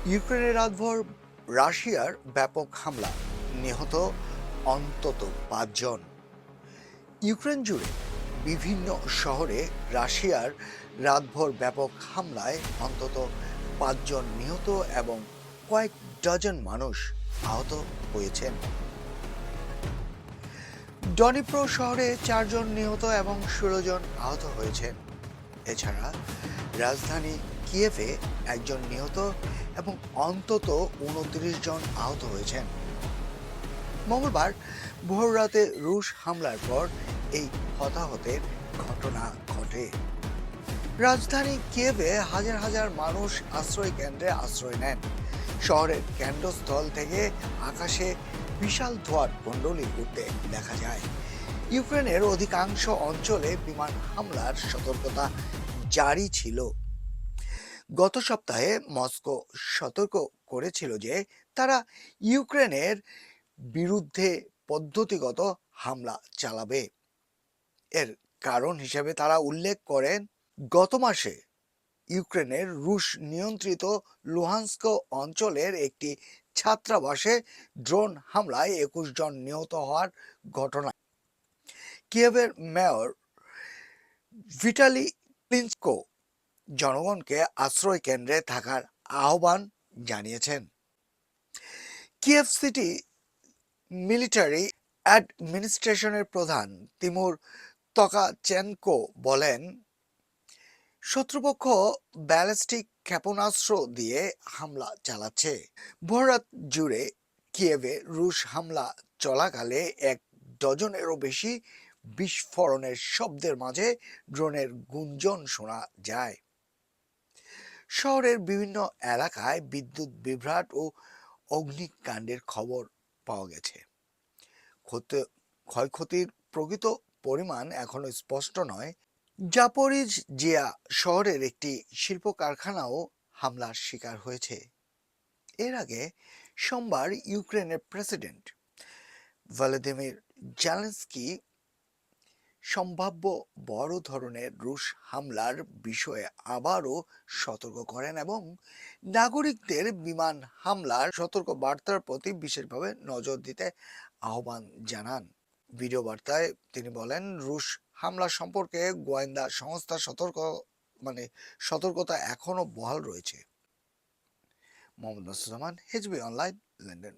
ইউক্রেনের রাতভর রাশিয়ার ব্যাপক হামলা, নিহত অন্তত 5 জন। ইউক্রেন জুড়ে বিভিন্ন শহরে রাশিয়ার রাতভর ব্যাপক হামলায় অন্তত 5 জন নিহত এবং কয়েক ডজন মানুষ আহত হয়েছেন। ডনিপ্রো শহরে 4 জন নিহত এবং 16 জন আহত হয়েছেন। এছাড়া রাজধানী কিয়েভে 1 জন নিহত এবং অন্তত 29 জন আহত হয়েছেন। মঙ্গলবার ভোররাতে রুশ হামলার পর এই হতাহতের ঘটনা ঘটে। রাজধানী কিয়েভে হাজার হাজার মানুষ আশ্রয় কেন্দ্রে আশ্রয় নেন। শহরের কেন্দ্রস্থল থেকে আকাশে বিশাল ধোঁয়ার কুণ্ডলী উঠতে দেখা যায়। ইউক্রেনের অধিকাংশ অঞ্চলে বিমান হামলার সতর্কতা জারি ছিল। গত সপ্তাহে মস্কো সতর্ক করেছিল যে তারা ইউক্রেনের বিরুদ্ধে পদ্ধতিগত হামলা চালাবে। এর কারণ হিসেবে তারা উল্লেখ করেন, গত মাসে ইউক্রেনের রুশ নিয়ন্ত্রিত লুহান্স্ক অঞ্চলের একটি ছাত্রাবাসে ড্রোন হামলায় 21 জন নিহত হওয়ার ঘটনা। কিয়েভের মেয়র ভিটালি ক্লিনস্কো জনগণকে আশ্রয় কেন্দ্রে থাকার আহ্বান জানিয়েছেন। কিয়েভ সিটি মিলিটারি অ্যাডমিনিস্ট্রেশনের প্রধান তিমুর তকাচেনকো বলেন, শত্রুপক্ষ ব্যালিস্টিক ক্ষেপণাস্ত্র দিয়ে হামলা চালাচ্ছে। ভোররাত জুড়ে কিয়েভে রুশ হামলা চলাকালে 1 ডজনেরও বেশি বিস্ফোরণের শব্দের মাঝে ড্রোনের গুঞ্জন শোনা যায়। শহরের বিভিন্ন এলাকায় বিদ্যুৎ বিভ্রাট ও অগ্নিকাণ্ডের খবর পাওয়া গেছে। ক্ষয়ক্ষতির প্রকৃত পরিমাণ এখনো স্পষ্ট নয়। জাপোরিজিয়া শহরের একটি শিল্প কারখানাও হামলার শিকার হয়েছে। এর আগে সোমবার ইউক্রেনের প্রেসিডেন্ট ভলোদিমির জেলেনস্কি সম্ভাব্য বড় ধরনের রুশ হামলার বিষয়ে আবারও সতর্ক করেন এবং নাগরিকদের বিমান হামলার সতর্ক বার্তার প্রতি বিশেষভাবে নজর দিতে আহ্বান জানান। ভিডিও বার্তায় তিনি বলেন, রুশ হামলা সম্পর্কে গোয়েন্দা সংস্থার সতর্কতা এখনো বহাল রয়েছে। Mohammad Mustafa, HB online, London.